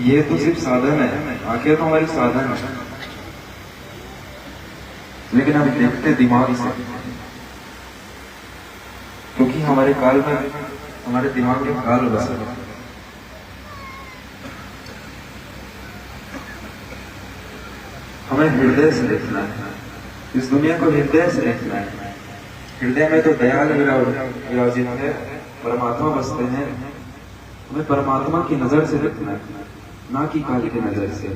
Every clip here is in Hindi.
ये तो सिर्फ साधन है, आंखें तो हमारी साधन है, लेकिन हम देखते दिमाग से, क्योंकि हमारे काल में हमारे दिमाग में काल बसा है। हमें हृदय से देखना है, इस दुनिया को हृदय से देखना है। हृदय में तो दयाल विराजित है, परमात्मा बसते हैं। हमें परमात्मा की नजर से देखना है, ना कि काल की नजर से।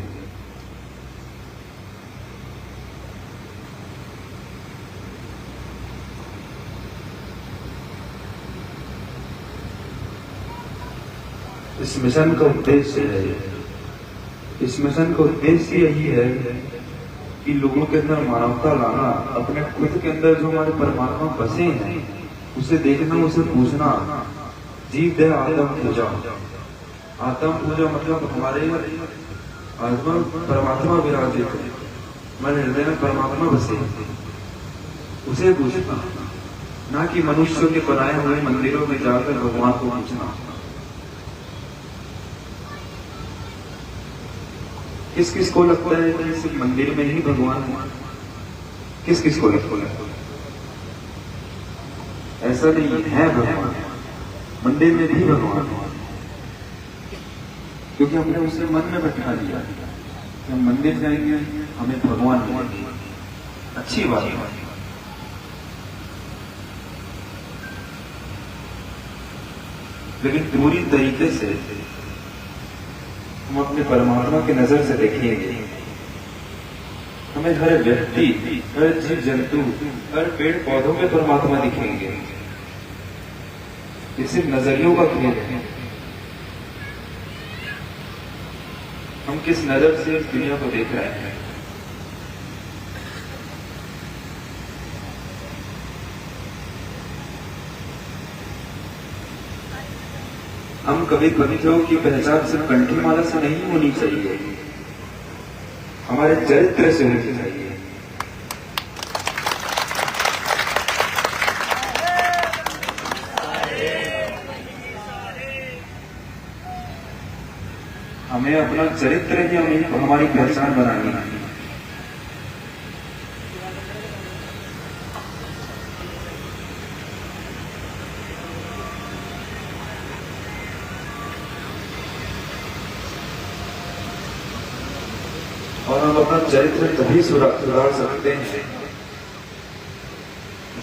इस मिशन का उद्देश्य है, इस मिशन का उद्देश्य यही है कि लोगों के अंदर मानवता लाना, अपने खुद के अंदर जो हमारे परमात्मा बसे हैं उसे देखना, उसे पूजना। जीव दया आत्म पूजा, आत्म पूजा मतलब हमारे आत्मा परमात्मा विराजित है, हमारे हृदय में परमात्मा बसे, उसे पूजना, ना कि मनुष्य के बनाए हुए मंदिरों में जाकर भगवान को पूछना। किस किस को लगता है कि सिर्फ मंदिर में ही भगवान है? किस किस को लगता है? ऐसा नहीं है, भगवान मंदिर में भी भगवान है, क्योंकि हमने उसे मन में बैठा लिया कि हम मंदिर जाएंगे हमें भगवान मिलेंगे। अच्छी बात है, लेकिन पूरी तरीके से हम अपने परमात्मा की नजर से देखेंगे। हमें हर व्यक्ति, हर जीव जंतु, हर पेड़ पौधों में परमात्मा दिखेंगे। ये सिर्फ नजरियों का खेल है। हम किस नजर से इस दुनिया को देख रहे हैं। हम कभी कवियों की पहचान सिर्फ कंठी माला से नहीं होनी चाहिए, हमारे चरित्र से होनी चाहिए। हमें अपना चरित्र ही हमारी पहचान बनानी है। और हम अपना चरित्र तभी सुधार सकते हैं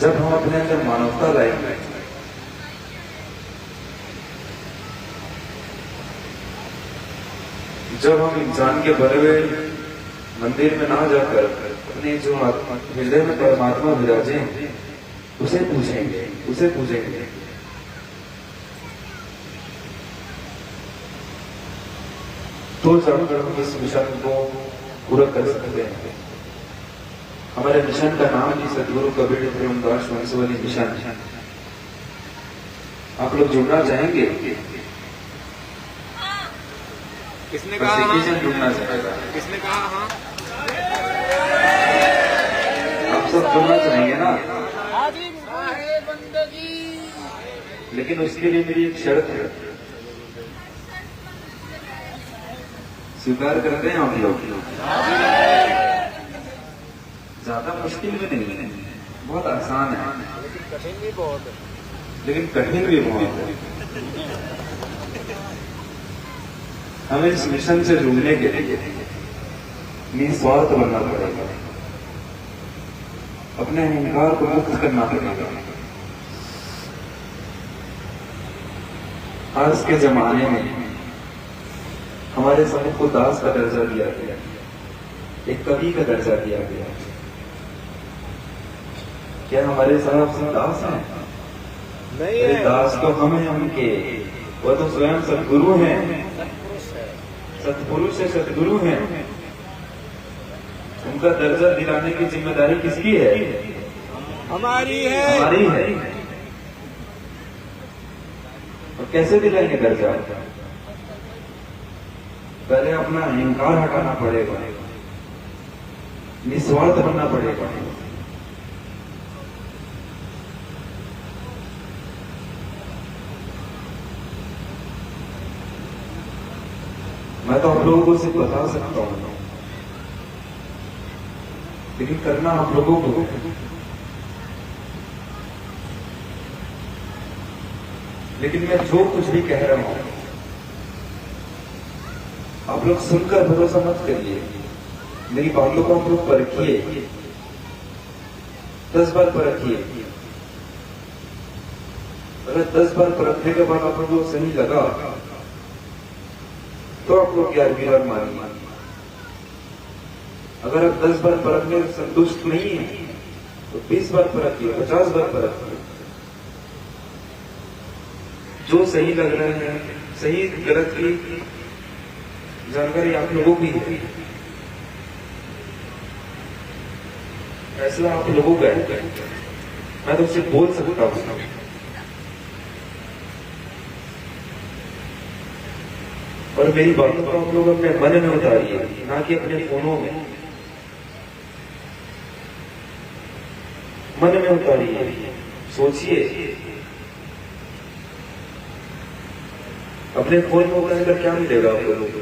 जब हम अपने अंदर मानवता लाएंगे। जब हम इंसान के बने हुए मंदिर में ना जाकर अपने जो हृदय में परमात्मा विराजे उसे पूछेंगे, उसे पूछेंगे। तो जाकर हम इस मिशन को पूरा कर सकते हैं। हमारे मिशन का नाम ही सदगुरु कबीर प्रेमदास वंशवली मिशन है। आप लोग जुड़ना चाहेंगे? किसने कहा? जुड़ना चाहेगा? किसने कहा? हाँ, आप सब जुड़ना चाहेंगे ना? लेकिन उसके लिए मेरी एक शर्त है, स्वीकार करते हैं आप लोग? ज्यादा मुश्किल भी नहीं है, बहुत आसान है, कठिन भी बहुत है, लेकिन कठिन भी बहुत है। हमें इस मिशन से जुड़ने के लिए निस्वार्थ बनना पड़ेगा, अपने अहंकार को मुक्त करना पड़ेगा। आज के जमाने में हमारे समय को दास का दर्जा दिया गया, एक कवि का दर्जा दिया गया। क्या हमारे साहब से दास हैं? नहीं है। दास तो हम हैं उनके, वो तो स्वयं सदगुरु हैं, सतपुरुष है, सदगुरु हैं। उनका दर्जा दिलाने की जिम्मेदारी किसकी है? हमारी है, हमारी है। और कैसे दिलाएंगे दर्जा? पहले अपना अहंकार हटाना पड़ेगा, निस्वार्थ बनना पड़ेगा। मैं तो आप लोगों को सिर्फ बता सकता हूं, लेकिन करना आप लोगों को। लेकिन मैं जो कुछ भी कह रहा हूं आप लोग सुनकर भरोसा मत करिए, मेरी बातों को आप लोग परखिए, 10 बार परखिए। अगर 10 बार परखने के बाद आप लोगों को सही लगा तो आप लोग 11वीं बार मानिए। अगर आप 10 बार परखने से संतुष्ट नहीं है तो 20 बार परखिए, 50 बार परखिए। जो सही लग रहा है, सही गलत की जानकारी आप लोगों की है, फैसला आप लोगों का है। मैं तो सिर्फ बोल सकता हूं, और मेरी बातों को आप लोग अपने मन में उतारिए, ना कि अपने फोनों में। मन में उतारिए, सोचिए। अपने फोन में उतारकर क्या मिलेगा आप लोगों को?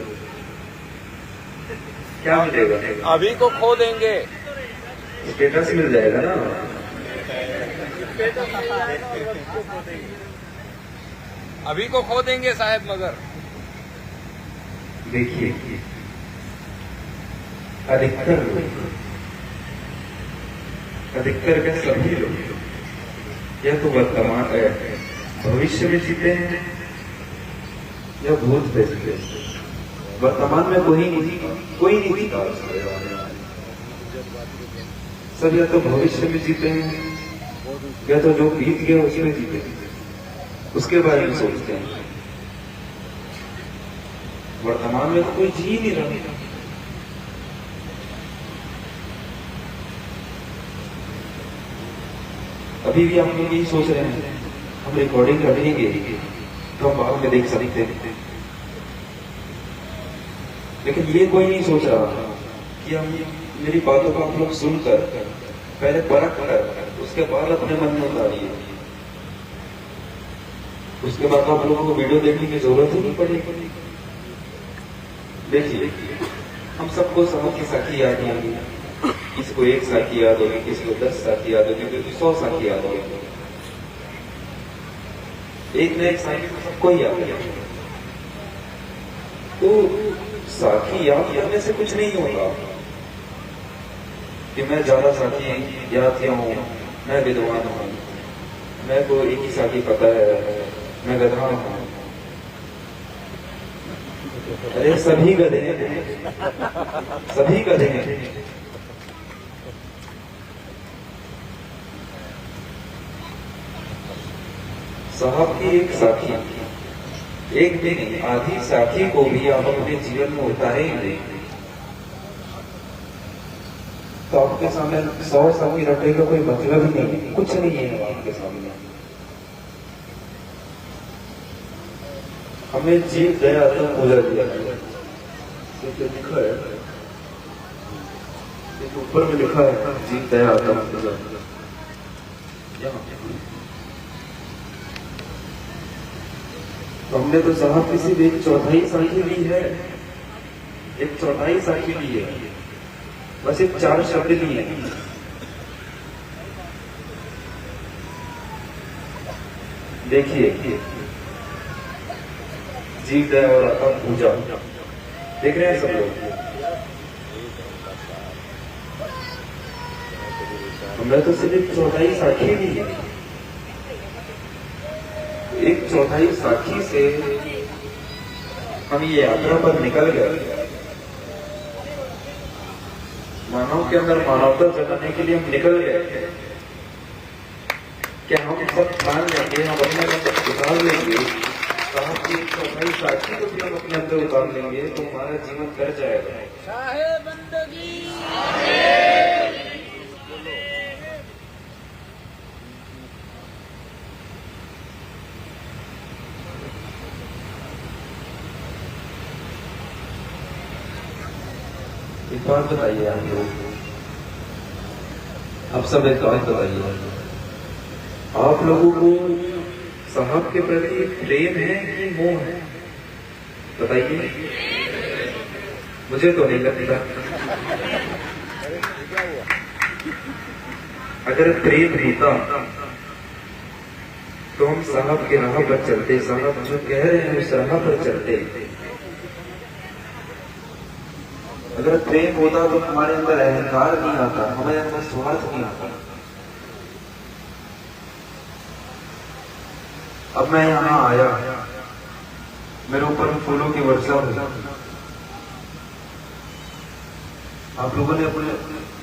क्या मिलेगा? अभी को खो देंगे। स्टेटस मिल जाएगा ना। अभी को खो देंगे साहब। मगर देखिए, अधिकतर के सभी लोग या तो वर्तमान भविष्य में जीते हैं या भूत पे जीते हैं। वर्तमान में कोई नहीं जीता। सब या तो भविष्य में जीते हैं या तो जो बीत गया उसमें जीते हैं, उसके बारे में सोचते हैं। वर्तमान में तो कोई जी ही नहीं रहा। अभी भी हम लोग यही सोच रहे हैं हम रिकॉर्डिंग करेंगे तो हम बाद में देख सकते हैं, लेकिन ये कोई नहीं सोच रहा कि हम मेरी बातों को आप लोग सुनकर पहले परख कर उसके बाद अपने मन में उतारिए। उसके बाद आप लोगों को वीडियो देखने की जरूरत ही नहीं पड़ेगी। देखिए, हम सबको समझ की साखी याद आएगी। किसी को 1 साखी याद होगी, किसी को 10 साखी याद होगी, किसी को 100 साखी याद होगी। एक न एक साखी तो सबको ही याद है। तो साखी याद करने से कुछ नहीं होगा कि मैं ज्यादा साखी याद किया हूं, मैं विद्वान हूं, मैं को एक ही साखी पता है, मैं गधा हूं। अरे सभी गधे हैं, सभी गधे हैं। साहब की एक साखी, एक भी नहीं आधी साखी को भी आप अपने जीवन में उतारेंगे तो आपके सामने 100 साखी रखने का कोई मतलब ही नहीं है, कुछ नहीं है आपके सामने। हमें जीव दया तो पूजा दिया लिखा है, ऊपर में लिखा है जीव दया आता पूजा। हमने तो साहब किसी भी 1/4 साखी ली है, 1/4 साखी ली है, बस एक 4 शब्द लिए। देखिए, जीव दया और आता पूजा देख रहे हैं सब लोग। हमने तो सिर्फ 1/4 साखी ली है। 1/4 साखी से हम ये यात्रा पर निकल गए। मानव के अंदर मानवता जगाने के लिए हम निकल गए। क्या हम सब ठान लेंगे, हम अपने अंदर उतार लेंगे, साहब की 1/4 साखी को भी हम अपने अंदर उतार लेंगे तो हमारा जीवन कर जाएगा। एक बात बताइए आप लोग, आप सब एक बात बताइए, आप लोगों को साहब के प्रति प्रेम है कि मोह है? बताइए। मुझे तो नहीं लगता। अगर प्रेम होता तो हम साहब के राह पर चलते, साहब जो कह रहे हैं उस राह पर चलते। अगर प्रेम होता तो हमारे अंदर अहंकार नहीं आता, हमारे अंदर स्वार्थ नहीं आता। अब मैं यहाँ आया, मेरे ऊपर फूलों की वर्षा हुई, आप लोगों ने अपने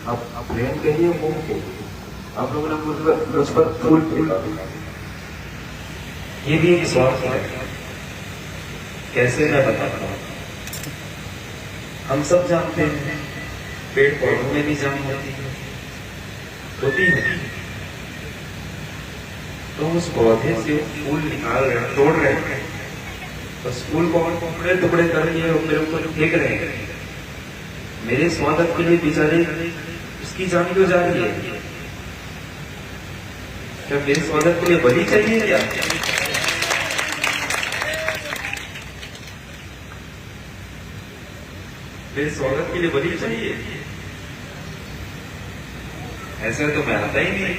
आप प्रेम कहिए मोह को, आप लोगों ने मुझ पर फूल फेंका, ये भी एक स्वार्थ है। कैसे मैं बताता हूं। हम सब जानते हैं पेड़ पौधों में भी जान होती है, तो उस पौधे से फूल निकाल रहे हैं, तोड़ रहे हैं, बस फूल को टुकड़े टुकड़े कर लिए और मेरे ऊपर फेंक रहे हैं। मेरे स्वागत के लिए बेचारे उसकी जान क्यों जा रही है? क्या मेरे स्वागत के लिए बलि चाहिए क्या? मेरे स्वागत के लिए बलि चाहिए? ऐसा तो मैं आता ही नहीं।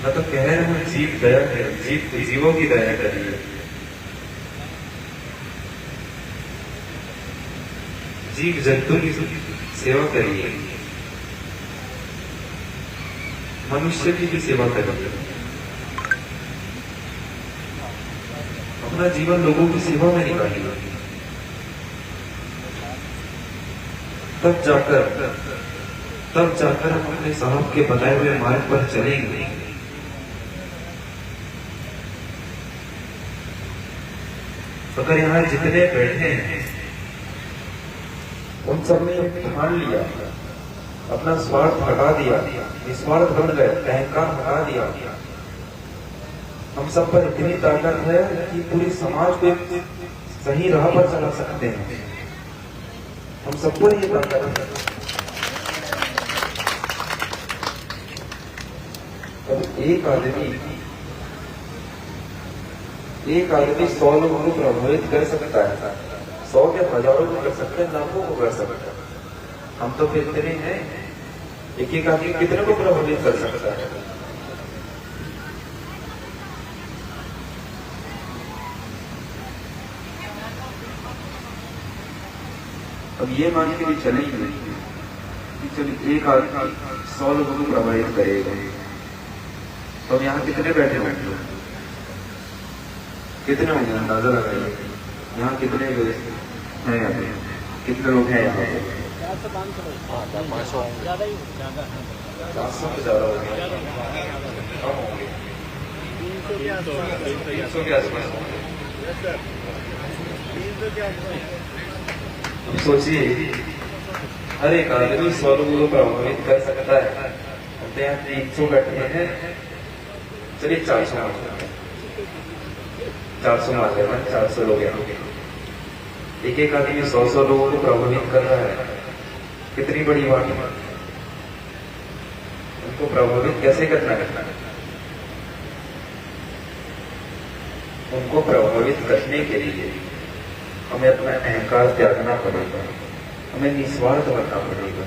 मैं तो कह रहा हूं जीव दया है, जीवों की दया करिए। जीव जंतु की सेवा करिए, मनुष्य की भी सेवा करिए। अपना जीवन लोगों की सेवा में निकालिए, तब जाकर हम अपने साहब के बताए हुए मार्ग पर चलेंगे। अगर यहाँ जितने बैठे हैं उन सब ने ठान लिया, अपना स्वार्थ हटा दिया, निस्वार्थ बन गए, अहंकार हटा दिया, हम सब पर इतनी ताकत है कि पूरी समाज को एक सही राह पर चला सकते हैं। हम सबको ये ताकत है। अब एक आदमी 100 लोगों को प्रभावित कर सकता है, 100 के हजारों को कर सकते हैं, लाखों को कर सकता है। हम तो फिर इतने हैं, एक आदमी कितने को प्रभावित कर सकता है? अब ये मान के भी चले ही नहीं कि चलिए एक आदमी 100 लोगों को प्रभावित करेगा, तो यहाँ कितने बैठे होंगे? कितने होंगे? अंदाजा लगाइए। यहाँ कितने लोग हैं? यहाँ पे कितने लोग हैं? यहाँ पे 400 ज्यादा ही ज्यादा 400 से ज्यादा हो गए, कम होंगे 300 के आसपास 300 के आसपास होंगे। 300 के आसपास। अब सोचिए, हर एक आदमी 100 लोगों को प्रभावित कर सकता है। अब यहाँ 300 बैठे हैं, चलिए 400 मान लेते हैं, 400 लोग हैं। एक आदमी 100 लोगों को प्रभावित कर रहा है, कितनी बड़ी बात है। उनको प्रभावित कैसे करना है? उनको प्रभावित करने के लिए हमें अपना अहंकार त्यागना पड़ेगा, हमें निस्वार्थ बनना पड़ेगा।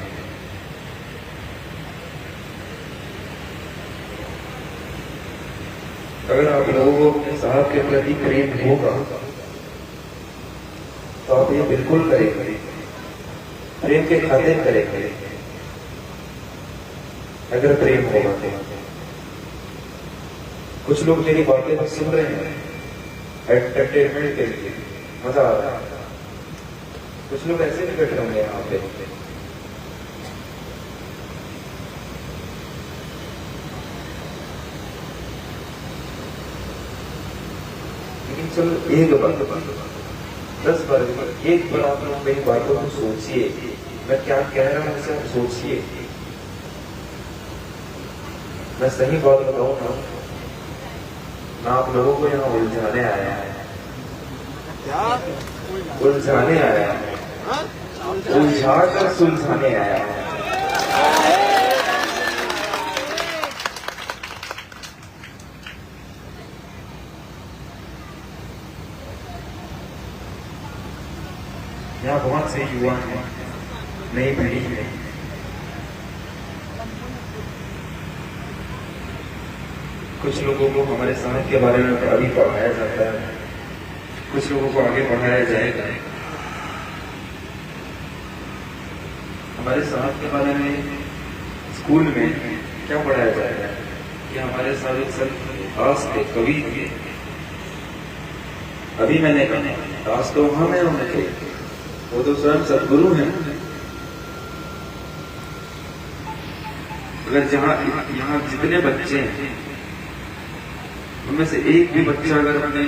अगर आप लोगों को अपने साहब के प्रति प्रेम होगा तो आप ये बिल्कुल करेंगे, प्रेम के खातिर करेंगे। अगर प्रेम होगा तो कुछ लोग मेरी बातें सुन रहे हैं एंटरटेनमेंट के लिए, मजा आ रहा है। कुछ लोग ऐसे भी बैठे होंगे यहाँ पे, लेकिन चलो एक बार 10 बार एक बार आप लोग मेरी बातों को सोचिए, मैं क्या कह रहा हूँ उसे आप सोचिए। मैं सही बात बताऊँ ना, आप लोगों को यहाँ उलझाने आया है। क्या उलझाने आया है, उलझा कर सुलझाने आया है। यहाँ बहुत से युवा हैं, नई पीढ़ी है। कुछ लोगों को हमारे समाज के बारे में अभी पढ़ाया जाता है, कुछ लोगों को आगे पढ़ाया जाएगा। हमारे समाज के बारे में स्कूल में क्या पढ़ाया जाएगा कि हमारे साथ एक दास थे, कवि थे। अभी मैंने कहा दास तो वहां में होने थे, वो तो स्वयं सदगुरु हैं। अगर यहाँ जितने बच्चे हैं उनमें से एक भी बच्चा अगर अपने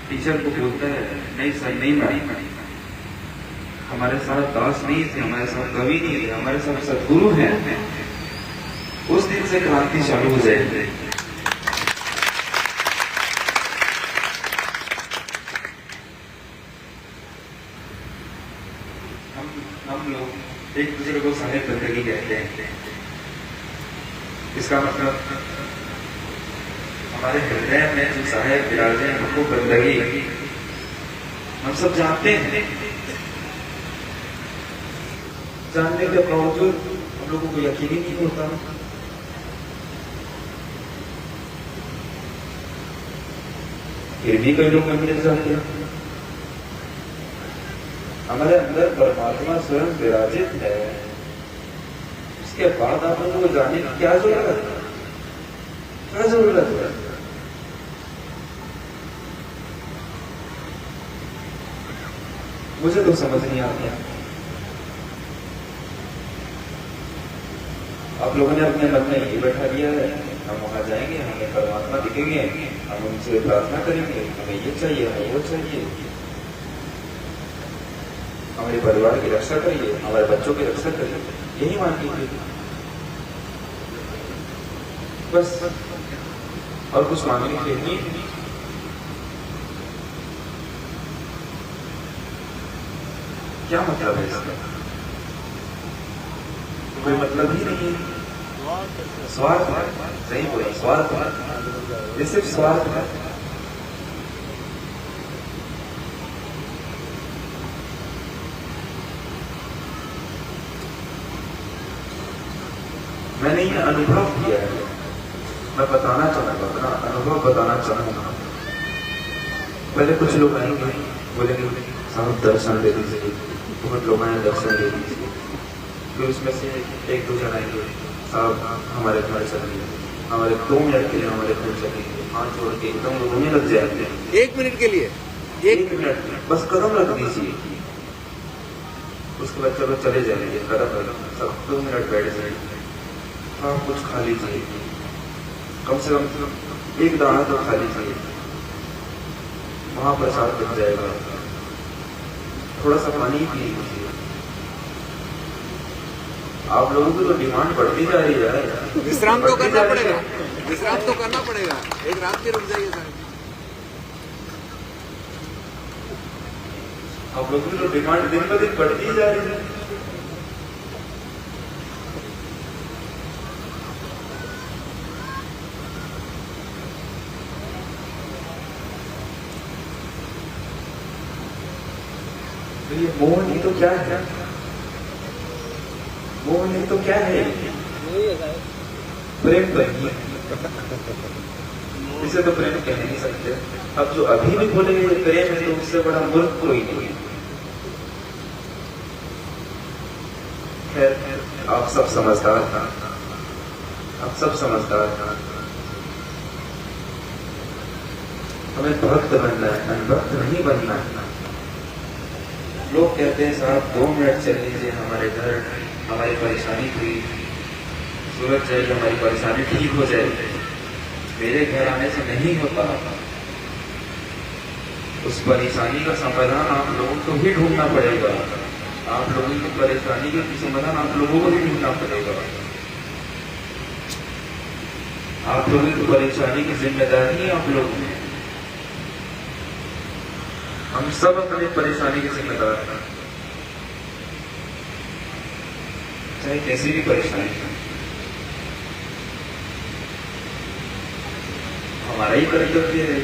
टीचर को बोलता है नहीं सर नहीं मैडम, हमारे साथ दास नहीं थे, हमारे साथ कवि नहीं थे, हमारे साथ सदगुरु हैं, उस दिन से क्रांति चालू हो जाएगी। हम लोग एक दूसरे को साहेब बंदगी कहते हैं। इसका मतलब हमारे हृदय में जो साहेब विराजे हैं उनको बंदगी हम सब जानते हैं। जानने के बावजूद हम लोगों को यकीन ही नहीं होता। फिर भी कई लोग मंदिर जाते हैं। हमारे अंदर परमात्मा स्वयं विराजित है, उसके बाद आप लोगों को जानने की क्या जरूरत है? क्या जरूरत है? मुझे तो समझ नहीं आता। आप लोगों ने अपने मन में ये बैठा दिया है हम वहां जाएंगे, हमें परमात्मा दिखेंगे, हम उनसे प्रार्थना करेंगे, हमें ये चाहिए, हमें वो चाहिए, हमारे परिवार की रक्षा करिए, हमारे बच्चों की रक्षा करिए, यही मान लीजिए बस। और कुछ मांगने के लिए क्या मतलब है इसका? कोई मतलब ही नहीं है। स्वार्थ है, सही बोला, स्वार्थ है, ये सिर्फ स्वार्थ है। मैंने ये अनुभव किया है, मैं बताना चाहूंगा, अपना अनुभव बताना चाहूंगा। पहले कुछ लोग आएंगे बोलेंगे साहब दर्शन दे दीजिए, बहुत लोग आए दर्शन दे दीजिए। फिर उसमें से एक दो जन आएंगे साहब हमारे घर चलेंगे, हमारे 2 मिनट के लिए हमारे घर चलेंगे, हाथ जोड़ के एकदम रोने लग जाएंगे। 1 मिनट के लिए 1 मिनट बस कदम रख दीजिए, उसके बाद चलो चले जाएंगे, कदम रख सब 2 मिनट बैठ जाएंगे। हाँ कुछ खा लीजिए, कम से कम एक दाना तो खा लीजिए, वहां प्रसाद बन जाएगा, थोड़ा सा पानी पी लीजिए। आप लोगों की तो डिमांड बढ़ती जा रही है। विश्राम तो करना पड़ेगा, विश्राम तो करना पड़ेगा, एक रात के रुक जाइए सर। आप लोगों की तो डिमांड दिन ब दिन बढ़ती जा रही है। तो ये मोह नहीं तो क्या है? मोह नहीं तो क्या है? प्रेम तो नहीं है, इसे तो प्रेम कह नहीं सकते। अब जो अभी भी बोलेंगे ये प्रेम है तो उससे बड़ा मूर्ख कोई नहीं है। खैर आप सब समझदार था, आप सब समझदार था। हमें भक्त बनना है, अनभक्त नहीं बनना है। लोग कहते हैं साहब 2 मिनट चल लीजिए हमारे घर, हमारी परेशानी थी, सूरत जाए हमारी परेशानी ठीक हो जाए। मेरे घर आने से नहीं होता, उस परेशानी का समाधान आप लोगों को ही ढूंढना पड़ेगा। आप लोगों की परेशानी का समाधान आप लोगों को ही ढूंढना पड़ेगा। आप लोगों की परेशानी की जिम्मेदारी आप लोगों की। हम सब अपनी परेशानी के जिम्मेदार हैं, चाहे कैसी भी परेशानी हो। हमारा ही कर्तव्य है,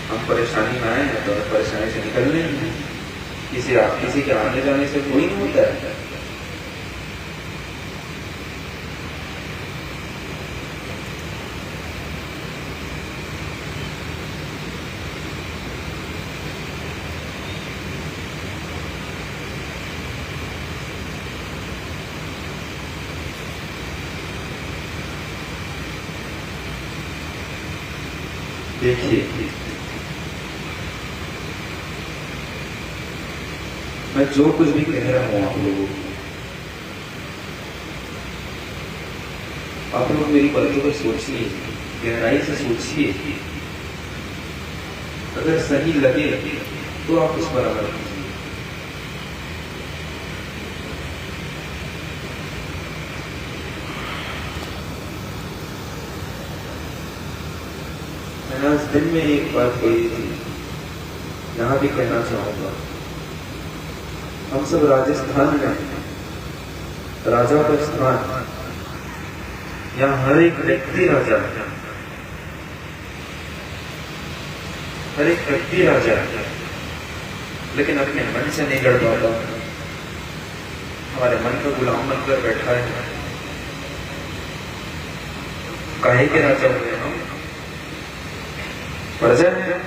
हम परेशानी में आए हैं तो परेशानी से निकलने ही है। किसी के आने जाने से कोई नहीं होता है। देखिए, मैं जो कुछ भी कह रहा हूं आप लोगों को, आप लोग मेरी बातों को सोचिए, गहराई से सोचिए। अगर सही लगे तो आप उस पर अमल कीजिए। मैंने आज दिन में एक बात कही थी, यहां भी कहना चाहूंगा। हम सब राजस्थान में राजा का स्थान, यहाँ हर एक व्यक्ति राजा है, हर एक व्यक्ति राजा है, लेकिन अपने मन से नहीं लड़ पाता। हमारे मन का गुलाम बनकर बैठा है। काहे के राजा हुए हम? प्रजा है।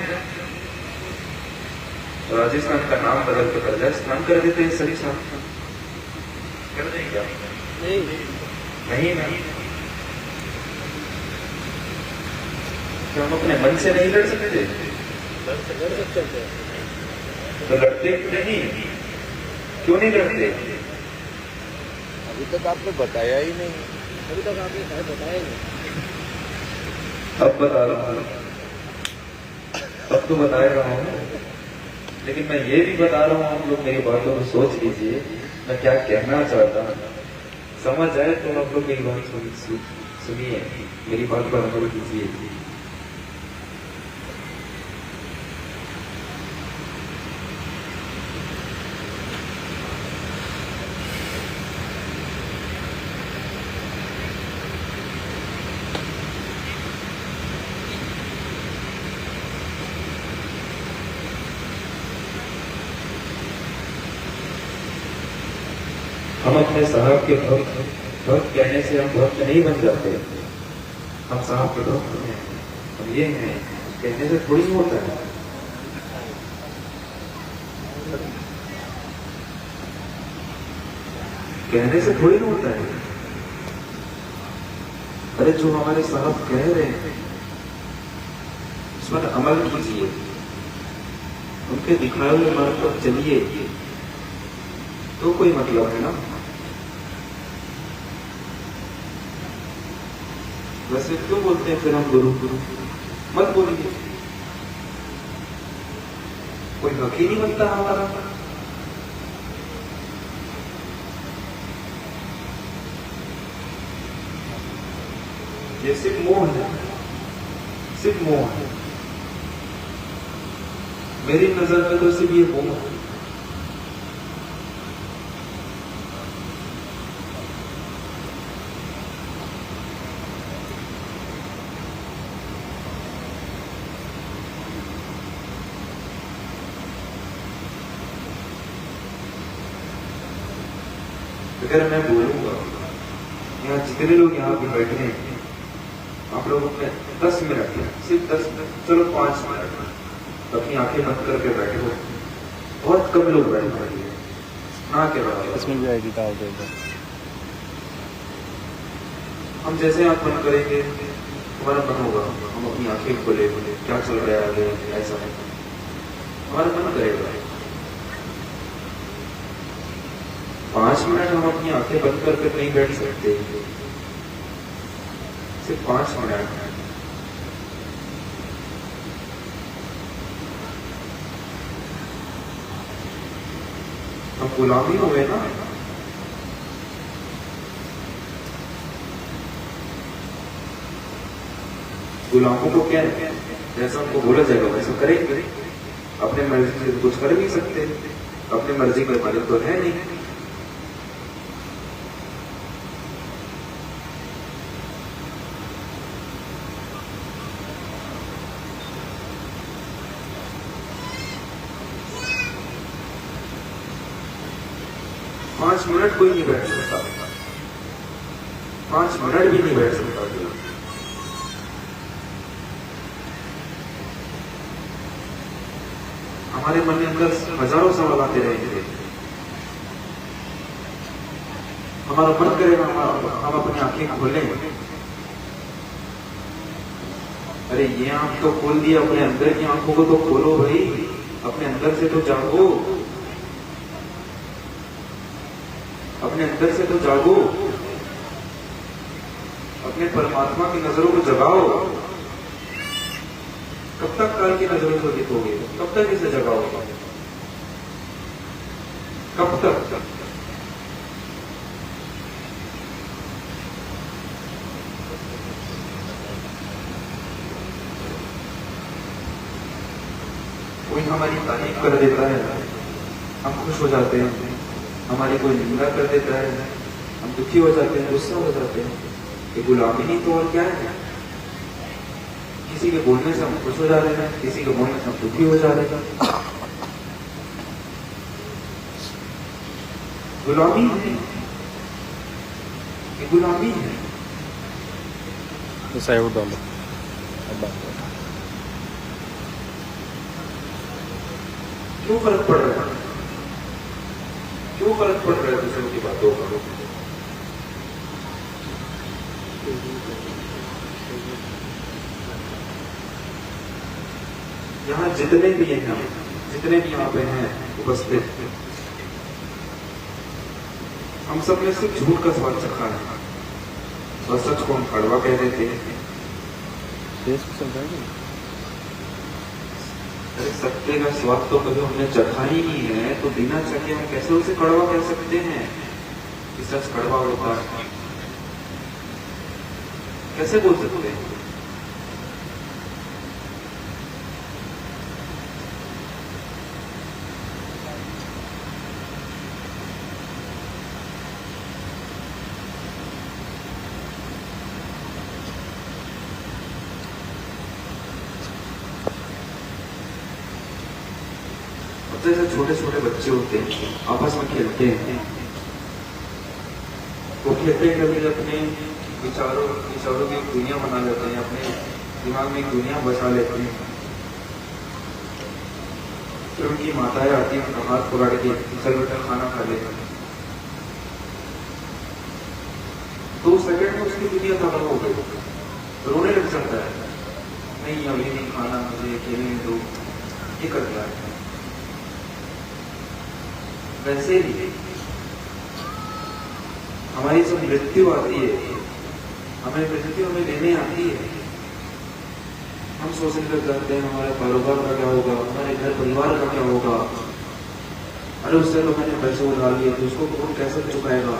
राजस्थान का नाम बदल के प्रजा स्थान कर देते हैं। सभी साथ कर देंगे क्या? नहीं नहीं। क्या हम अपने मन से नहीं लड़ सकते? लड़ सकते थे। तो लड़ते नहीं, क्यों नहीं लड़ते? अभी तक आपने बताया ही नहीं। अभी तक आपने शायद बताया ही नहीं। अब बता रहा हूं, अब तो बता रहा हूं, लेकिन मैं ये भी बता रहा हूं, आप लोग मेरी बातों को सोच लीजिए, मैं क्या कहना चाहता हूं। समझ आए तो आप लोग मेरी बात सुनिए, मेरी बात पर अमल कीजिए। हम अपने साहब के भक्त कहने से हम भक्त नहीं बन जाते। हम साहब के भक्त हैं, हम ये हैं कहने से थोड़ी होता है। कहने से थोड़ी ना होता है। अरे जो हमारे साहब कह रहे हैं उस पर अमल कीजिए, उनके दिखाए हुए मार्ग पर चलिए, तो कोई मतलब है ना। वैसे क्यों बोलते हैं फिर हम गुरु गुरु? मत बोलिए, कोई हक ही नहीं बनता हमारा। ये सिर्फ मोह है, सिर्फ मोह है। मेरी नजर में तो सिर्फ ये मोह है। अगर मैं बोलूंगा, यहाँ जितने लोग यहाँ पे बैठे हैं, आप लोग अपने 10 मिनट, सिर्फ 10 मिनट, चलो 5 मिनट अपनी आंखें बंद करके बैठो। बहुत कम लोग बैठ पाएंगे ना के बराबर। इसमें भी आईडी डाल देगा। हम जैसे आंख बंद करेंगे हमारा मन होगा, हम अपनी आंखें खोले, क्या चल रहा है आगे, ऐसा है हमारा मन करेगा। 5 मिनट हम अपनी आंखें बंद करके नहीं बैठ सकते, सिर्फ 5 मिनट। हम गुलामी हुए ना। गुलामों को क्या है, जैसा उनको बोला जाएगा वैसा करेंगे। अपने मर्जी से कुछ कर नहीं सकते, अपनी मर्जी का मालिक तो है नहीं। 5 मिनट कोई नहीं बैठ सकता, 5 मिनट भी नहीं बैठ सकता। हमारे मन के अंदर हजारों सवाल आते रहेंगे, हमारा मन करेगा हम अपनी आंखें खोलें, अरे ये आंख तो खोल दिया, अपने अंदर की आंखों को तो खोलो भाई, अपने अंदर से तो जागो, अपने अंदर से तो जागो, अपने परमात्मा की नजरों को जगाओ। कब तक काल की नजरों को देखोगे, कब तक इसे जगाओगे, कब तक? कोई हमारी तारीफ कर देता है, हम खुश हो जाते हैं, हमारी कोई निंदा कर देता है, हम दुखी हो जाते हैं, गुस्सा हो जाते हैं। ये गुलामी नहीं तो और क्या है? किसी के बोलने से हम खुश हो जा रहे हैं, किसी के बोलने से हम दुखी हो जा रहे हैं। गुलामी है, ये गुलामी है। $1 क्यों फर्क पड़ रहा है? क्यों फर्क पड़ रहा है दूसरों की बातों का? यहाँ जितने भी हैं, जितने भी यहाँ पे हैं उपस्थित, हम सब ने सिर्फ झूठ का स्वाद चखा है और सच को हम कड़वा कह देते हैं। अरे सत्य का स्वाद तो कभी हमने चखा ही नहीं है, तो बिना चखे हम कैसे उसे कड़वा कह सकते हैं कि सच कड़वा होता है? कैसे बोल सकते हैं? जैसे छोटे छोटे बच्चे होते हैं, आपस में खेलते हैं, वो खेलते खेलते अपने विचारों की एक दुनिया बना लेते हैं, अपने दिमाग में एक दुनिया बसा लेते हैं। फिर उनकी माताएं आती हैं, उनका हाथ पकड़ के चल बेटा खाना खा ले। 2 सेकंड में उसकी दुनिया तबाह हो गई, रोने लग जाता है, नहीं अभी नहीं खाना, मुझे खेलने दो, ये कर दिया है। वैसे ही हमारी जब मृत्यु आती है, हमें मृत्यु हमें लेने आती है, हम सोचने लग जाते हैं हमारे कारोबार का क्या होगा, हमारे घर परिवार का क्या होगा, अरे उससे तो मैंने पैसे उधार लिए तो उसको कौन कैसे चुकाएगा,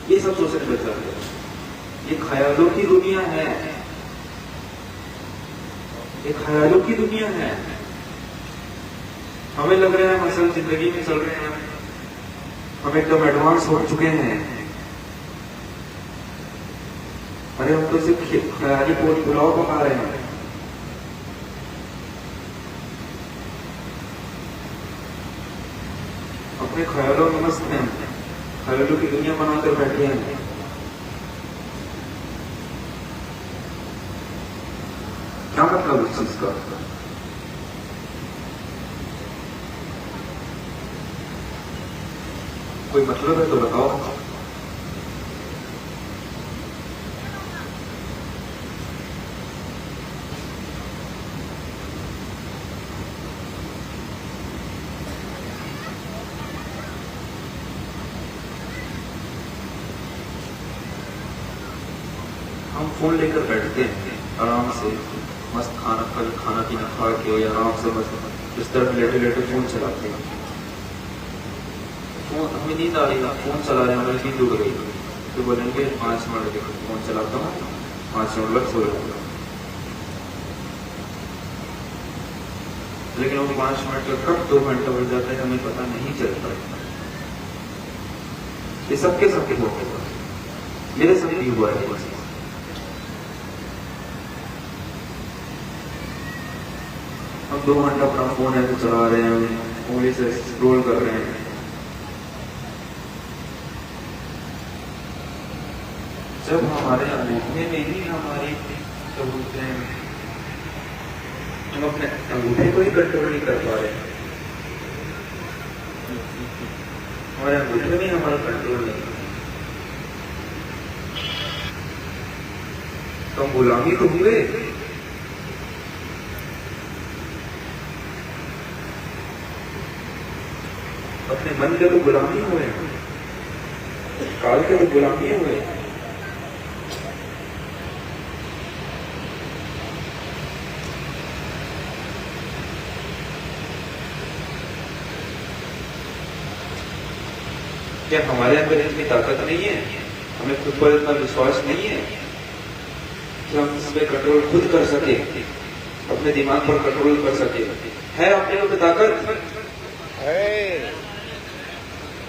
ये सब सोचने लग जाते हैं। ये ख्यालों की दुनिया है, ये ख्यालों की दुनिया है। हमें लग रहा है हम असल जिंदगी में चल रहे हैं, हम एकदम एडवांस हो चुके हैं। अरे हम तो सिर्फ ख्याली पुलाव पका रहे हैं। अपने ख्यालों में मस्त हैं, ख्यालों की दुनिया बनाकर बैठे हैं। क्या मतलब इस चीज का? कोई मतलब है तो बताओ। हम फोन लेकर बैठते हैं आराम से, मस्त खाना पीना खा के आराम से मस्त बिस्तर में लेटे लेटे फोन चलाते हैं। हमें नींद आ रही है, फोन चला रहे हैं, हमारी नींद उड़ गई तो बोलेंगे 5 मिनट देखो फोन चलाता हूँ, 5 मिनट लग सो जाऊंगा। लेकिन वो 5 मिनट का कब 2 घंटा बढ़ जाता है हमें पता नहीं चलता। ये सबके होते हैं, मेरे साथ भी हुआ है। हम 2 घंटा अपना फोन ऐसे चला रहे हैं, उंगली से स्क्रॉल कर रहे हैं, जब हमारे अंगूठे में ही हमारी क्या बोलते हैं, हम अपने अंगूठे को ही कंट्रोल नहीं कर पा रहे, हमारे अंगूठे में हमारा कंट्रोल नहीं, तो हम गुलामी तो हुए। अपने मन के तो गुलामी हुए, काल के तो गुलामी हुए। क्या हमारे अंदर इतनी ताकत नहीं है, हमें खुद पर इतना विश्वास नहीं है कि हम इस पे कंट्रोल खुद कर सके, अपने दिमाग पर कंट्रोल कर सके? है अपने ऊपर ताकत?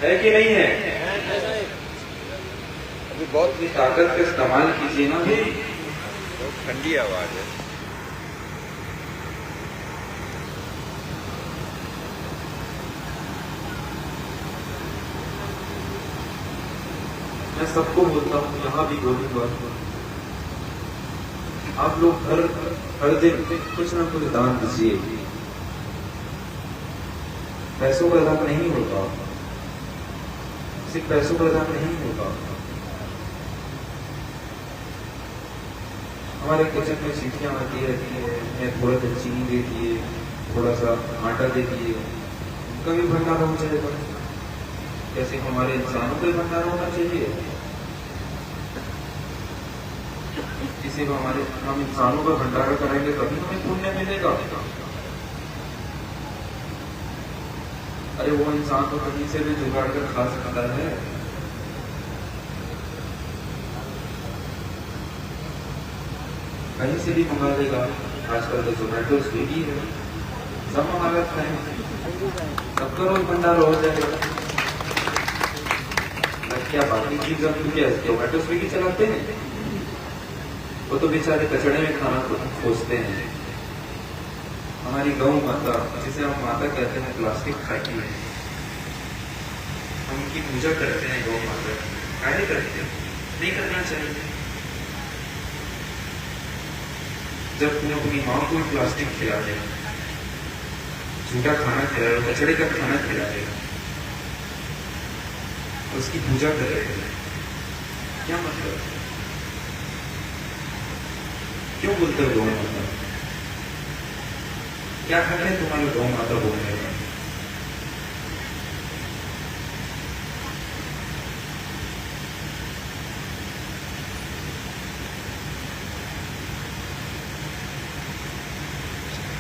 है कि नहीं है? अभी बहुत इस ताकत का इस्तेमाल कीजिए ना भी। ठंडी आवाज है। मैं सबको बोलता हूँ, यहाँ भी बोलूंगा, आप लोग हर दिन कुछ ना कुछ दान दीजिए। पैसों का दान नहीं होता, सिर्फ पैसों का दान नहीं होता। हमारे किचन में सीटियां आती रहती है, थोड़ा सा चीनी दे दिए, थोड़ा सा आटा दे दिए, उनका भी भंडारा हो जाएगा। जैसे हमारे इंसानों का भंडारा होना चाहिए, किसी को हम इंसानों का भंडारा करेंगे तभी हमें पुण्य मिलेगा। अरे वो इंसान तो कहीं से भी जुगाड़ कर खा सकता है। कहीं से भी मंगा लेगा, आजकल तो जोमेटो स्विगी है, सब मंगा लेते हैं, सबका रोज भंडारा हो जाएगा। क्या बाकी चीज क्या जोमेटो स्विगी चलाते हैं? वो तो बेचारे कचड़े में खाना खोजते हैं। हमारी गौ माता, जिसे हम माता कहते हैं, प्लास्टिक खाती है, हम उनकी पूजा करते हैं। गौ माता काहे करते हैं? नहीं करना चाहिए। जब तुम अपनी माँ को प्लास्टिक खिला दे, झूठा खाना खिला रहे, कचड़े का खाना खिला रहे, उसकी पूजा कर रहे हैं, क्या मतलब? क्यों बोलते हो गौ माता? क्या हक है तुम्हारे गौ माता बोलने का?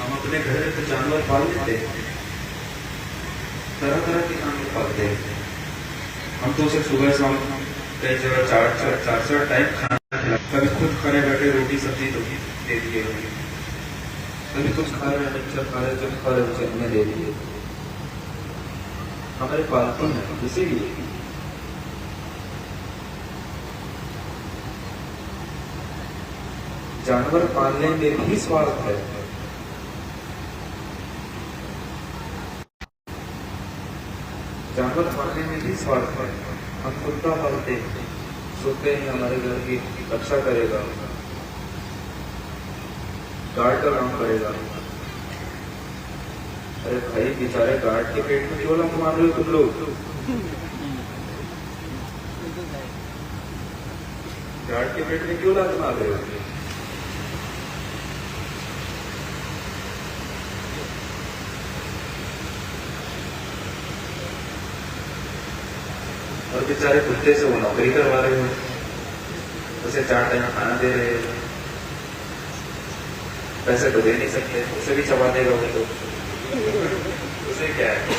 हम अपने घर में तो जानवर पाल लेते हैं, तरह तरह के जानवर पालते हैं। हम तो उसे सुबह शाम कई जगह चार टाइम खाना खिला, कभी खुद खाने बैठे रोटी सब्जी तो दे दिए, कभी कुछ खा रहे मिक्सर खा रहे, कुछ खा रहे उसे हमने दे दिए। हमारे पालतू हैं, इसीलिए जानवर पालने में भी स्वार्थ है। जानवर पालने में भी स्वार्थ है। हम कुत्ता पालते हैं, सोचते हैं हमारे घर की रक्षा करेगा, गार्ड का काम करेगा। अरे भाई, बेचारे गार्ड के पेट में क्यों लंग मार रहे हो तुम लोग? गार्ड के पेट में क्यों लंग मार रहे हो? और बेचारे कुत्ते से वो नौकरी करवा रहे हो, उसे 4 टाइम खाना दे रहे हो, पैसे तो दे नहीं सकते, उसे भी चबा देगा वो तो। उसे क्या है,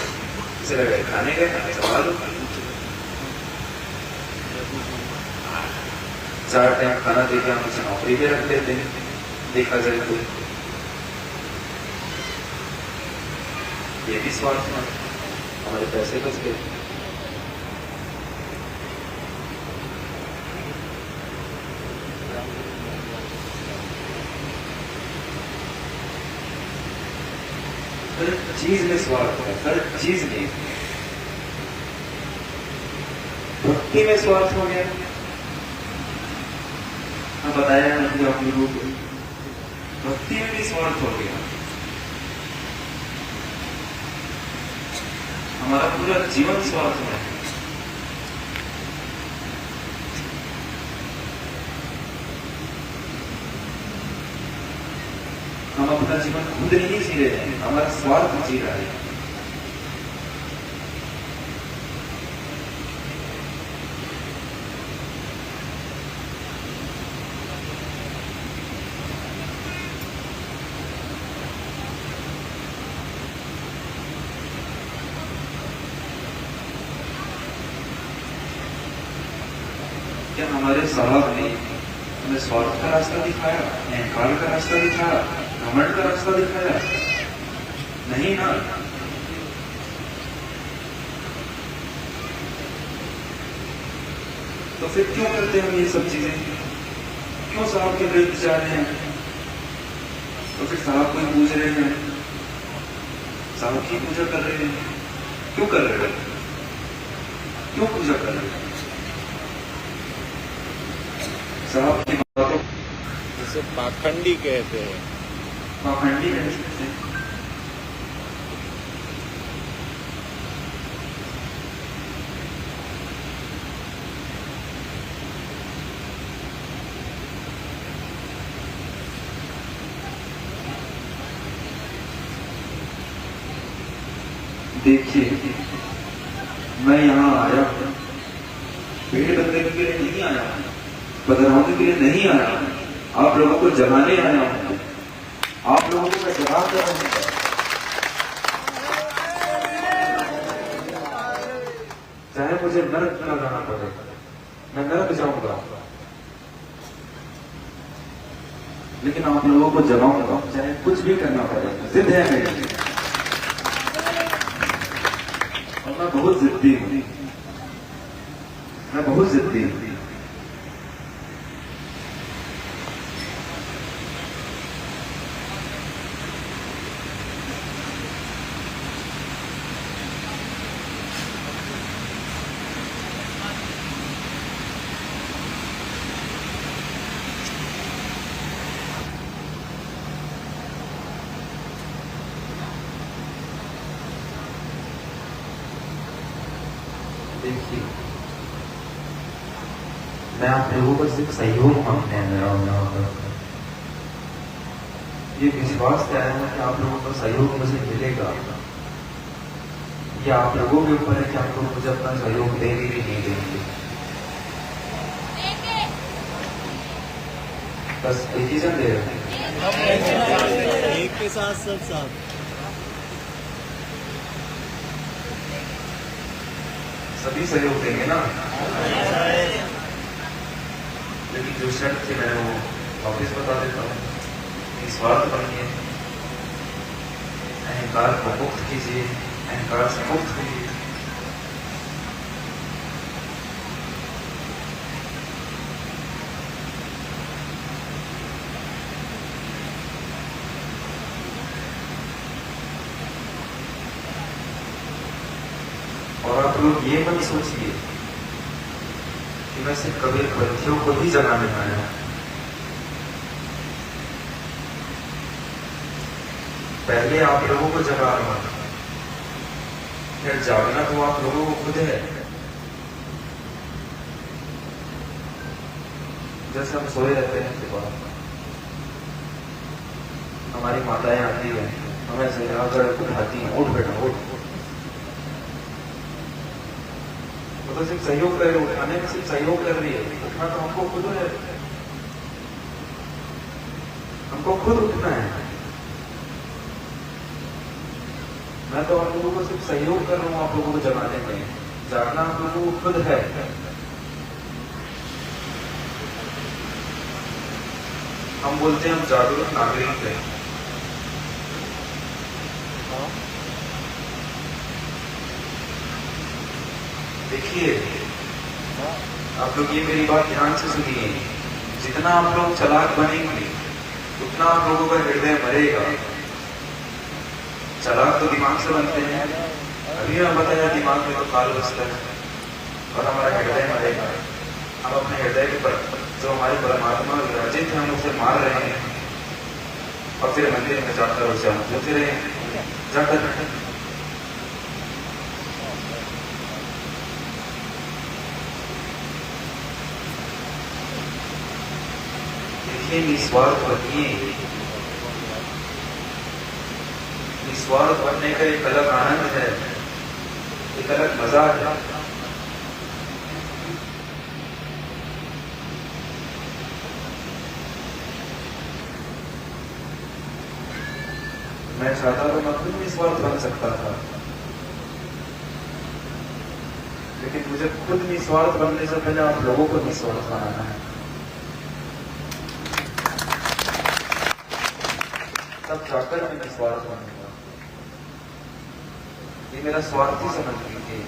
उसे लगा खाने का खाना चबा दो। 4 टाइम खाना देके हम उसे नौकरी पे रख देते हैं, देखा जाए तो। ये भी स्वार्थ है, हमारे पैसे बच गए। हर चीज में स्वार्थ है, हर चीज में। भक्ति में स्वार्थ हो गया, मैं बताया ना कि आप लोगों को भक्ति में भी स्वार्थ हो गया। हमारा पूरा जीवन स्वार्थ में है। हम अपना जीवन खुद नहीं जी रहे हैं, हमारा स्वार्थ जी रहा है। क्या हमारे साहब ने हमें स्वार्थ का रास्ता दिखाया, अहंकार का रास्ता दिखाया, घमंड का रास्ता दिखाया? नहीं ना। तो फिर क्यों करते हैं हम ये सब चीजें? क्यों साहब के विरुद्ध जा रहे हैं? तो फिर साहब को ही पूज रहे हैं, साहब की पूजा कर रहे हैं। क्यों कर रहे हैं? क्यों पूजा कर रहे हैं? साहब की बातों जिसे पाखंडी कहते हैं। पाखंडी कह सकते हैं। देखिए, मैं यहाँ आया पेड़ बदलने के लिए नहीं आया, बदलाने के लिए नहीं आया, आप लोगों को जगाने आया हूं। आप लोगों को मैं जगा कर रहूंगा। चाहे मुझे नरक न जाना पड़े, मैं नरक जाऊंगा, लेकिन आप लोगों को जगाऊंगा, चाहे कुछ भी करना पड़े। जिद है मेरी, और मैं बहुत जिद्दी हूं। मैं बहुत जिद्दी हूं। देखिए, मैं आप लोगों को सिर्फ सहयोग मांगने आया हूं यहाँ पर। ये विश्वास है कि आप लोगों को सहयोग मुझे मिलेगा। ये आप लोगों के ऊपर है कि आप लोग मुझे अपना सहयोग देंगे कि नहीं देंगे। बस एक ही जन दे रहे हैं, एक के साथ सब साथ। सभी सहयोग देंगे ना। लेकिन जो शर्त थी मैं वो वापिस बता देता हूँ। निस्वार्थ बनिए, अहंकार को मुक्त कीजिए, अहंकार से मुक्त होइए। और आप लोग ये मत सोचिए कि मैं सिर्फ कबीर पंथियों को ही जगाने आया हूं। पहले आप लोगों को जगा रहा हूं, फिर जागना तो आप लोगों को खुद है। जैसे हम सोए रहते हैं के बाद हमारी माताएं आती हैं, हमें जगाकर उठाती हैं, उठ बेटा उठ। वो तो सिर्फ सहयोग कर रही है, उठाने में सिर्फ सहयोग कर रही है। उठना तो हमको खुद है, हमको खुद उठना है। मैं तो आप लोगों को सिर्फ सहयोग कर रहा हूँ आप लोगों को जगाने में। जागना आप लोगों को खुद है। हम बोलते हैं हम जागरूक नागरिक हैं। देखिए, आप लोग ये मेरी बात ध्यान से सुनिए। जितना आप लोग चालाक बनेंगे उतना आप लोगों का हृदय मरेगा। चालाक तो दिमाग से बनते हैं। अभी मैं बताया दिमाग में तो काल बसता है और हमारा हृदय मरेगा। हम अपने हृदय के पर जो हमारे परमात्मा विराजित हैं हम उसे मार रहे हैं और फिर मंदिर में जाकर उसे हम पूछ रहे हैं जाकर। देखिए निस्वार्थ बनिए, निस्वार्थ बनने का एक अलग आनंद है, एक अलग मजा है। मैं चाहता तो मैं खुद निस्वार्थ बन सकता था, लेकिन मुझे खुद निस्वार्थ बनने से पहले आप लोगों को निस्वार्थ बनाना है, तब जाकर मैं निस्वार्थ बनूंगा। ये मेरा स्वार्थी समझ लीजिए,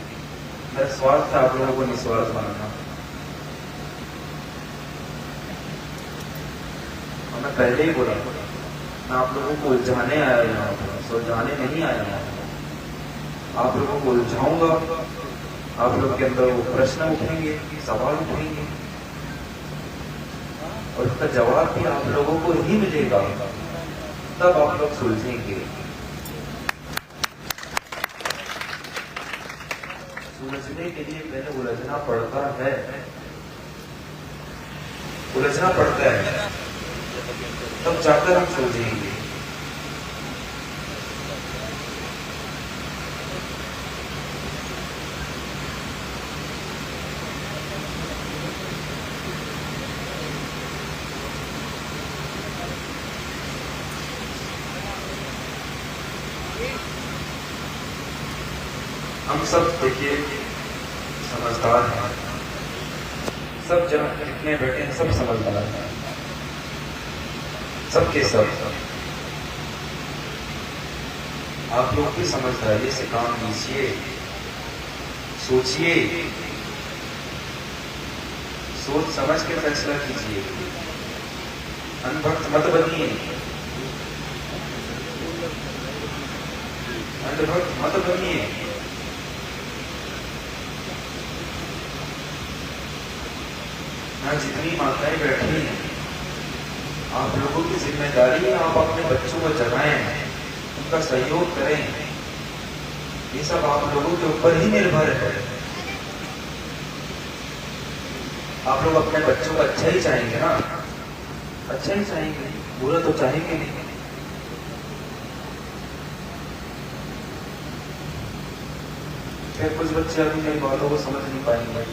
मेरा स्वार्थ है आप लोगों को निस्वार्थ बनाना। और मैं पहले ही बोला मैं आप लोगों को उलझाने आया यहाँ पर, सुलझाने नहीं आया यहाँ। आप लोगों को उलझाऊंगा, आप लोग के अंदर वो प्रश्न उठेंगे, सवाल उठेंगे और उसका जवाब भी आप लोगों को ही मिलेगा, तब आप लोग सुलझेंगे। सुलझने के लिए पहले उलझना पड़ता है, उलझना पड़ता है, तब जाकर हम सुलझेंगे। हम सब देखिए समझदार हैं, सब जन जितने बैठे हैं सब समझदार हैं, सबके सब। आप लोग भी समझदारी से काम लीजिए, सोचिए, सोच समझ के फैसला कीजिए, अंधभक्त मत बनिए, अंधभक्त मत बनिए। यहाँ जितनी माताएं बैठी हैं, आप लोगों की जिम्मेदारी है आप अपने बच्चों को जगाएं, उनका सहयोग करें। ये सब आप लोगों के ऊपर ही निर्भर है। आप लोग अपने बच्चों को अच्छा ही चाहेंगे ना, अच्छा ही चाहेंगे, बुरा तो चाहेंगे नहीं। फिर कुछ बच्चे अभी मेरी बातों को समझ नहीं पाएंगे,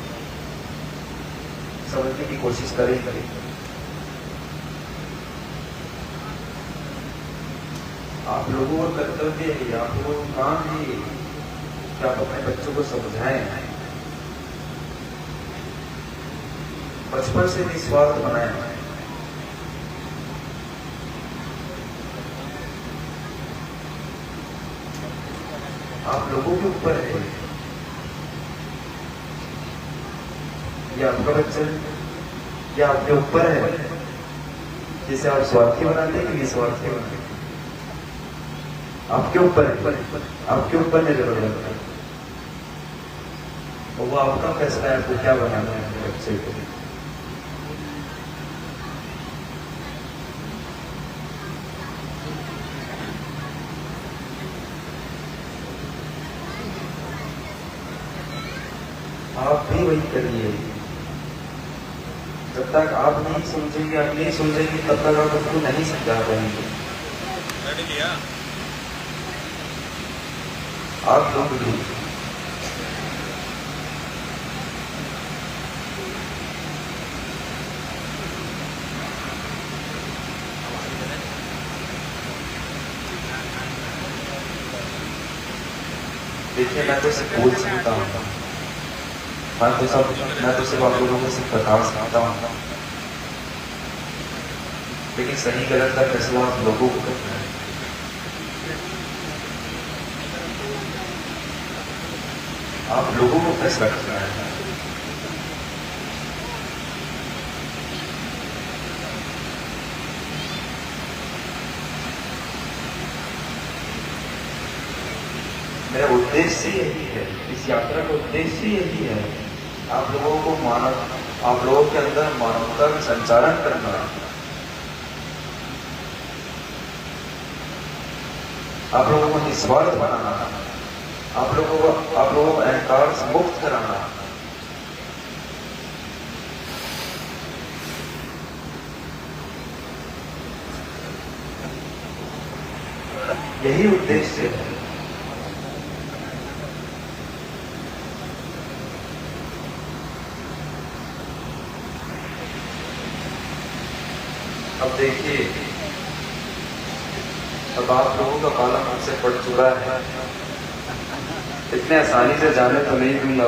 समझने की कोशिश करेंगे। आप लोगों का कर्तव्य है, आप लोगों का काम है कि आप अपने बच्चों को समझाएं, बचपन से निस्वार्थ बनाएं। आप लोगों के ऊपर है, ये आपका बच्चा ये आपके ऊपर है, जिसे आप स्वार्थी बनाते हैं कि निस्वार्थी बनाते हैं, आपके ऊपर है, आपके ऊपर निर्भर करता है। और वो आपका फैसला है आपको क्या बनाना है अपने बच्चे को। आप भी वही करिए, जब तक आप नहीं समझेंगे, आप नहीं समझेंगे, तब तक आप उसको नहीं समझा पाएंगे। आप लोग भी देखिए, मैं तो सिर्फ बोल सकता हूँ, मैं तो सिर्फ आप लोगों को सिर्फ बता सकता हूँ, लेकिन सही गलत का फैसला आप लोगों को करना है। आप लोगों को फैसला करना है। मेरा उद्देश्य यही है, इस यात्रा का उद्देश्य यही है, आप लोगों को आप लोगों के अंदर मानवता का संचारण करना, आप लोगों को निस्वार्थ बनाना, आप लोगों को अहंकार से मुक्त कराना, यही उद्देश्य है। अब देखिए, अब आप लोगों का पाला मुझसे पड़ चुका है, इतने आसानी से जाने तो नहीं दूंगा।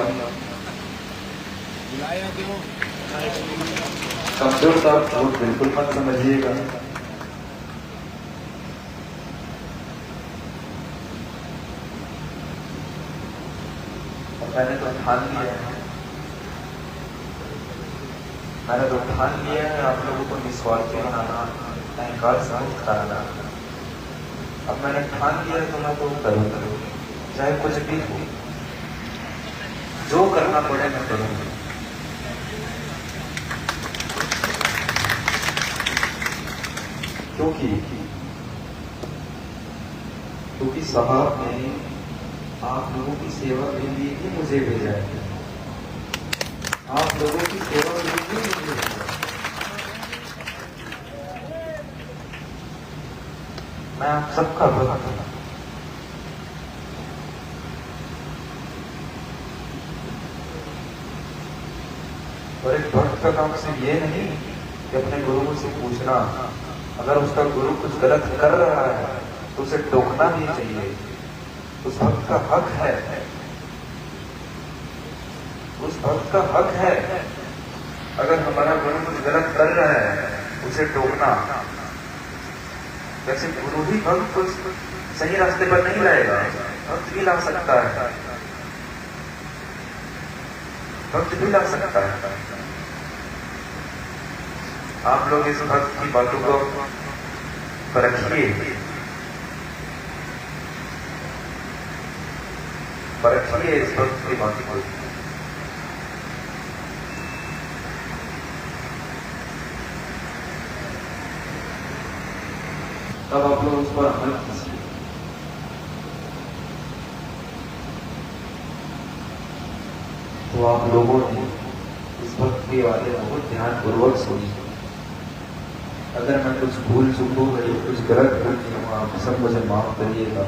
कमजोर तो आप झूठ बिल्कुल मत समझिएगा। मैंने तो ठान लिया है, मैंने तो ठान लिया है आप लोगों को निस्वार्थी बनाना, अहंकार से मुक्त कराना। अब मैंने ठान लिया है तो मैं तो करूंगा, चाहे कुछ भी हो, जो करना पड़े मैं करूंगा। क्योंकि साहब ने आप लोगों की सेवा के लिए ही मुझे भेजा है, आप लोगों की सेवा के लिए ही मुझे भेजा है। मैं आप सबका भक्त हूं। और एक भक्त का काम सिर्फ ये नहीं कि अपने गुरु से पूछना, अगर उसका गुरु कुछ गलत कर रहा है तो उसे टोकना नहीं चाहिए। उस भक्त का हक है, उस भक्त का हक है, अगर हमारा गुरु कुछ गलत कर रहा है उसे टोकना। वैसे गुरु ही भक्त को सही रास्ते पर नहीं लाएगा, भक्त भी ला सकता है, भक्त भी ला सकता है। आप लोग इस भक्त की बातों को परखिए, परखिए इस भक्त की बातों को। तब आप लोग उस पर अमल कीजिए। तो आप लोगों ने इस भक्त के बारे में बहुत ध्यानपूर्वक सुनी। अगर मैं कुछ भूल चूक हो गई, कुछ गलत बोल दिया हूँ, आप सब मुझे माफ करिएगा,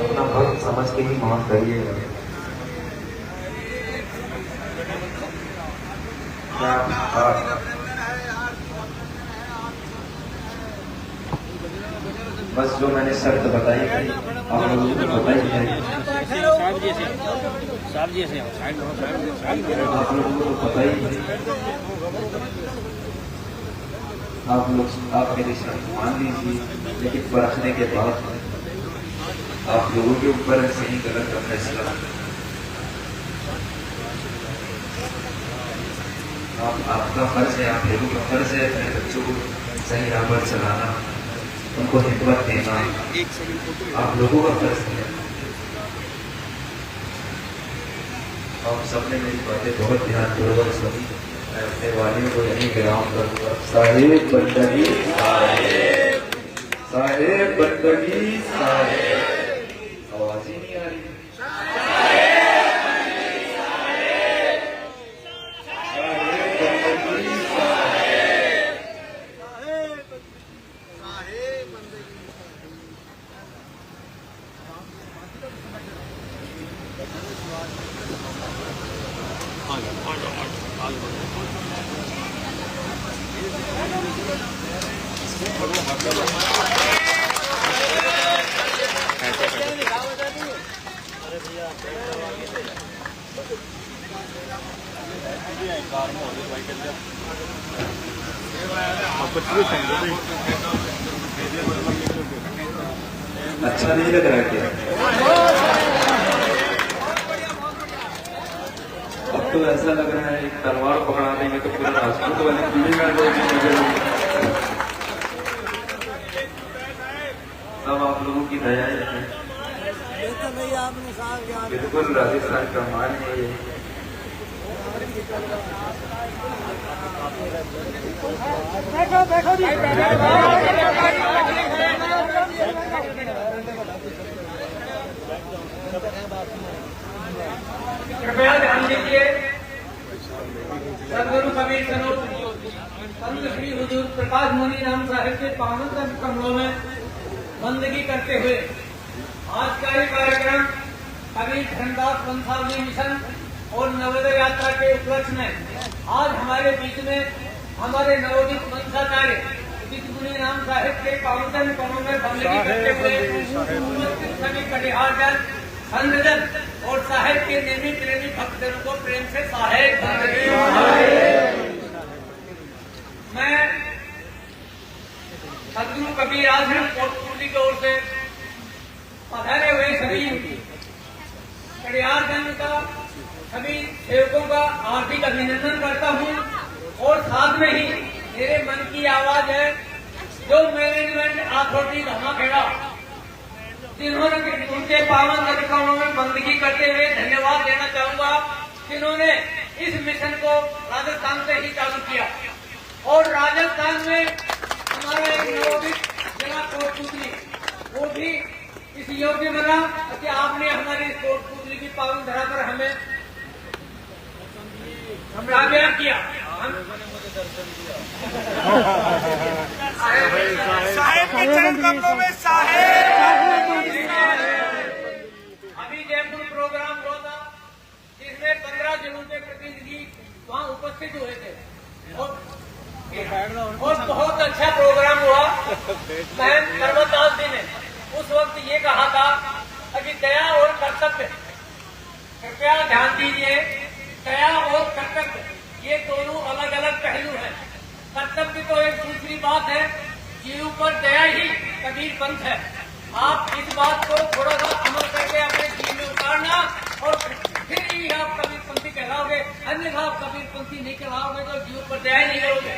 अपना भक्त समझ के ही माफ करिएगा। बस जो मैंने शर्त बताई थी आप लोगों को बताई है, आप लोगों को पता ही है। आप मेरी शर्त मान लीजिए, लेकिन परखने के बाद आप लोगों के ऊपर सही गलत का फैसला। आपका फर्ज है, आप लोगों का फर्ज है अपने बच्चों को सही राह पर चलाना, उनको हिम्मत देना, आप लोगों का फर्ज है। आप सबने मेरी बातें बहुत ध्यानपूर्वक सुनी। मैं अपने वालियों को यही विराम करूंगा। साहेब बंदगी साहेब, साहेब बंदगी साहेब। आवाज ही नहीं आ रही। अच्छा नहीं लग रहा क्या? अब तो ऐसा लग रहा है एक तलवार पकड़ा देंगे तो पूरा राजपूत वाली पीढ़ी में सब आप लोगों की दया है। बिल्कुल राजस्थान का मान है ये। कृपया ध्यान दीजिए। सदगुरु कबीर स्वरूप संत श्री हुजूर प्रकाश मुनि राम साहिब के पावन कमलों में बंदगी करते हुए आज का ये कार्यक्रम कबीर धर्मदास वंशावली मिशन और नवोदय यात्रा के उपलक्ष्य में आज हमारे बीच में हमारे नवोदित वंशाचार्य उदित मुनि राम साहिब के पावन कमलों में बंदगी करते हुए उपस्थित सभी कटिहारजन संतजन और साहेब के निर्मित प्रेमी भक्तजनों को प्रेम से साहेब मैं सदगुरु कबीर आश्रम कोटपुरली की ओर से पधारे हुए सभी कटिहारजन का सभी सेवकों का हार्दिक अभिनंदन करता हूं और साथ में ही मेरे मन की आवाज है जो मैनेजमेंट अथॉरिटी धमाखेड़ा जिन्होंने उनके पावन अधिकारों में बंदगी करते हुए धन्यवाद देना चाहूंगा जिन्होंने इस मिशन को राजस्थान से ही चालू किया और राजस्थान में हमारा एक नवोदित जिला कोटपुतली वो भी इस योग्य बना कि आपने हमारी इस कोटपुतली की पावन धरा पर हमें कामयाब किया। साहेब के चरण कमलों में साहेब। अभी जयपुर प्रोग्राम हुआ था जिसमें 15 जिलों के प्रतिनिधि वहाँ उपस्थित हुए थे और बहुत अच्छा प्रोग्राम हुआ। बहन सर्वदास जी ने उस वक्त ये कहा था कि दया और कर्तव्य, कृपया ध्यान दीजिए, दया और कर्तव्य ये दोनों अलग अलग पहलू हैं। कर्तव्य तो एक दूसरी बात है, जीव पर दया ही कबीर पंथ है। आप इस बात को थोड़ा सा अमल करके अपने जीवन में उतारना और फिर ही आप कबीर पंथी कहलाओगे, अन्यथा आप कबीर पंथी नहीं कहलाओगे तो जीव पर दया नहीं करोगे।